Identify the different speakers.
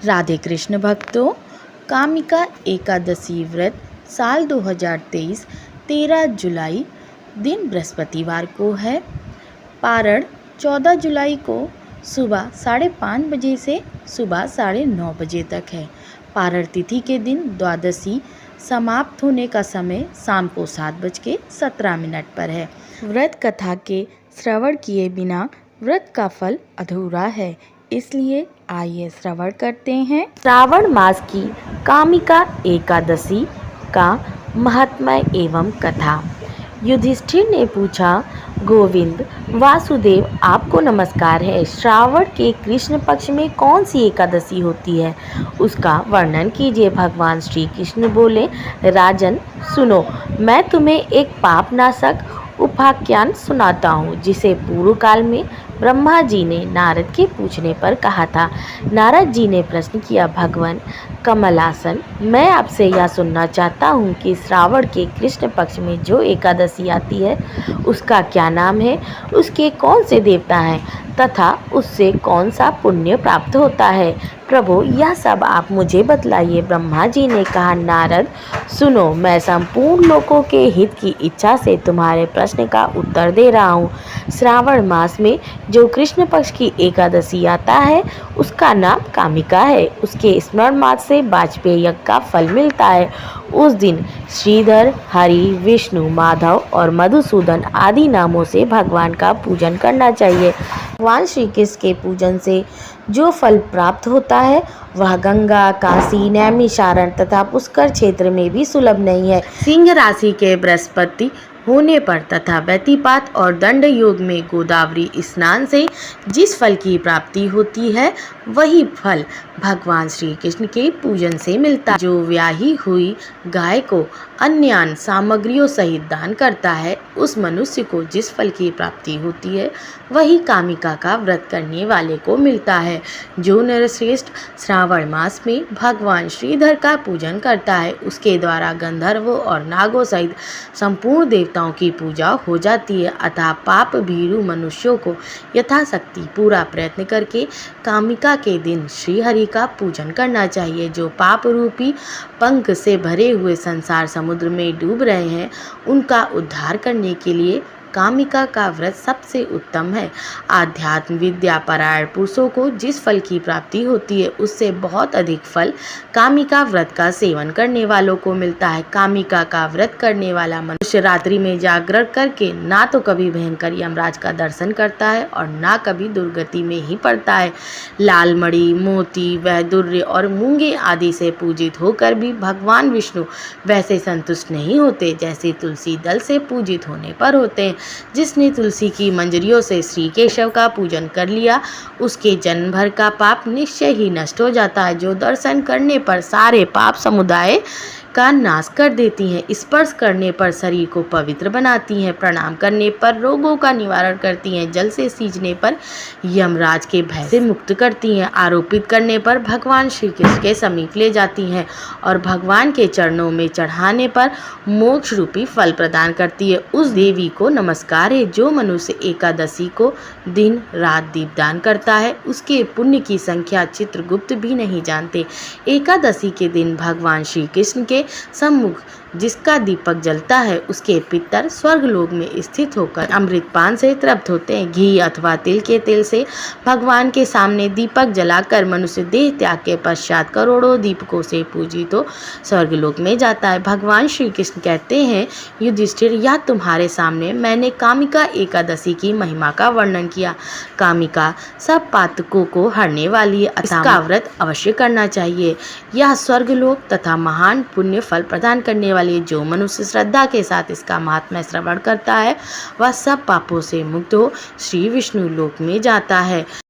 Speaker 1: राधे कृष्ण भक्तों, कामिका एकादशी व्रत साल 2023 13 जुलाई दिन बृहस्पतिवार को है। पारण 14 जुलाई को सुबह 5:30 बजे से सुबह 9:30 बजे तक है। पारण तिथि के दिन द्वादशी समाप्त होने का समय शाम को 7:17 पर है। व्रत कथा के श्रवण किए बिना व्रत का फल अधूरा है, इसलिए आइए श्रवण करते हैं। श्रावण मास की कामिका एकादशी का महात्म्य एवं कथा। युधिष्ठिर ने पूछा, गोविंद वासुदेव, आपको नमस्कार है। श्रावण के कृष्ण पक्ष में कौन सी एकादशी होती है, उसका वर्णन कीजिए। भगवान श्री कृष्ण बोले, राजन सुनो, मैं तुम्हें एक पापनाशक उपाख्यान सुनाता हूँ, जिसे पूर्व काल में ब्रह्मा जी ने नारद के पूछने पर कहा था। नारद जी ने प्रश्न किया, भगवान कमलासन, मैं आपसे यह सुनना चाहता हूँ कि श्रावण के कृष्ण पक्ष में जो एकादशी आती है उसका क्या नाम है, उसके कौन से देवता हैं तथा उससे कौन सा पुण्य प्राप्त होता है। प्रभु, यह सब आप मुझे बतलाइए। ब्रह्मा जी ने कहा, नारद सुनो, मैं संपूर्ण लोगों के हित की इच्छा से तुम्हारे प्रश्न का उत्तर दे रहा हूँ। श्रावण मास में जो कृष्ण पक्ष की एकादशी आता है उसका नाम कामिका है। उसके स्मरण मात्र से वाजपेय यज्ञ का फल मिलता है। उस दिन श्रीधर, हरि, विष्णु, माधव और मधुसूदन आदि नामों से भगवान का पूजन करना चाहिए। भगवान श्री कृष्ण के पूजन से जो फल प्राप्त होता है वह गंगा, काशी, नैमिषारण्य तथा पुष्कर क्षेत्र में भी सुलभ नहीं है। सिंह राशि के बृहस्पति होने पर तथा व्यतिपात और दंड योग में गोदावरी स्नान से जिस फल की प्राप्ति होती है वही फल भगवान श्री कृष्ण के पूजन से मिलता है। जो ब्याही हुई गाय को अन्य सामग्रियों सहित दान करता है, उस मनुष्य को जिस फल की प्राप्ति होती है वही कामिका का व्रत करने वाले को मिलता है। जो नरश्रेष्ठ श्रावण मास में भगवान श्रीधर का पूजन करता है, उसके द्वारा गंधर्वों और नागों सहित संपूर्ण देवताओं की पूजा हो जाती है। अतः पाप भीरु मनुष्यों को यथाशक्ति पूरा प्रयत्न करके कामिका के दिन श्री हरि का पूजन करना चाहिए। जो पाप रूपी पंख से भरे हुए संसार समुद्र में डूब रहे हैं, उनका उद्धार करने के लिए कामिका का व्रत सबसे उत्तम है। आध्यात्म विद्या परायण पुरुषों को जिस फल की प्राप्ति होती है उससे बहुत अधिक फल कामिका व्रत का सेवन करने वालों को मिलता है। कामिका का व्रत करने वाला मनुष्य रात्रि में जागरण करके ना तो कभी भयंकर यमराज का दर्शन करता है और ना कभी दुर्गति में ही पड़ता है। लाल मणि, मोती, वैदुर्य और मूंगे आदि से पूजित होकर भी भगवान विष्णु वैसे संतुष्ट नहीं होते जैसे तुलसी दल से पूजित होने पर होते हैं। जिसने तुलसी की मंजरियों से श्री केशव का पूजन कर लिया, उसके जन्म भर का पाप निश्चय ही नष्ट हो जाता है। जो दर्शन करने पर सारे पाप समुदाय का नाश कर देती हैं, स्पर्श करने पर शरीर को पवित्र बनाती हैं, प्रणाम करने पर रोगों का निवारण करती हैं, जल से सींचने पर यमराज के भय से मुक्त करती हैं, आरोपित करने पर भगवान श्री कृष्ण के समीप ले जाती हैं और भगवान के चरणों में चढ़ाने पर मोक्ष रूपी फल प्रदान करती है। उस देवी को नमस्कार है। जो मनुष्य एकादशी को दिन रात दीपदान करता है, उसके पुण्य की संख्या चित्रगुप्त भी नहीं जानते। एकादशी के दिन भगवान श्री कृष्ण के सम्मुख जिसका दीपक जलता है, उसके पितर स्वर्ग लोक में स्थित होकर अमृतपान से तृप्त होते हैं। घी अथवा तिल के तेल से भगवान के सामने दीपक जलाकर मनुष्य देह त्याग के पश्चात करोड़ों दीपकों से पूजित हो स्वर्ग लोक में जाता है। भगवान श्री कृष्ण कहते हैं, युधिष्ठिर, यह तुम्हारे सामने मैंने कामिका एकादशी की महिमा का वर्णन किया। कामिका सब पातकों को हरने वाली है, इसका व्रत अवश्य करना चाहिए। यह स्वर्ग लोक तथा महान पुण्य फल प्रदान करने वाली, जो मनुष्य श्रद्धा के साथ इसका महात्म्य श्रवण करता है वह सब पापों से मुक्त हो श्री विष्णु लोक में जाता है।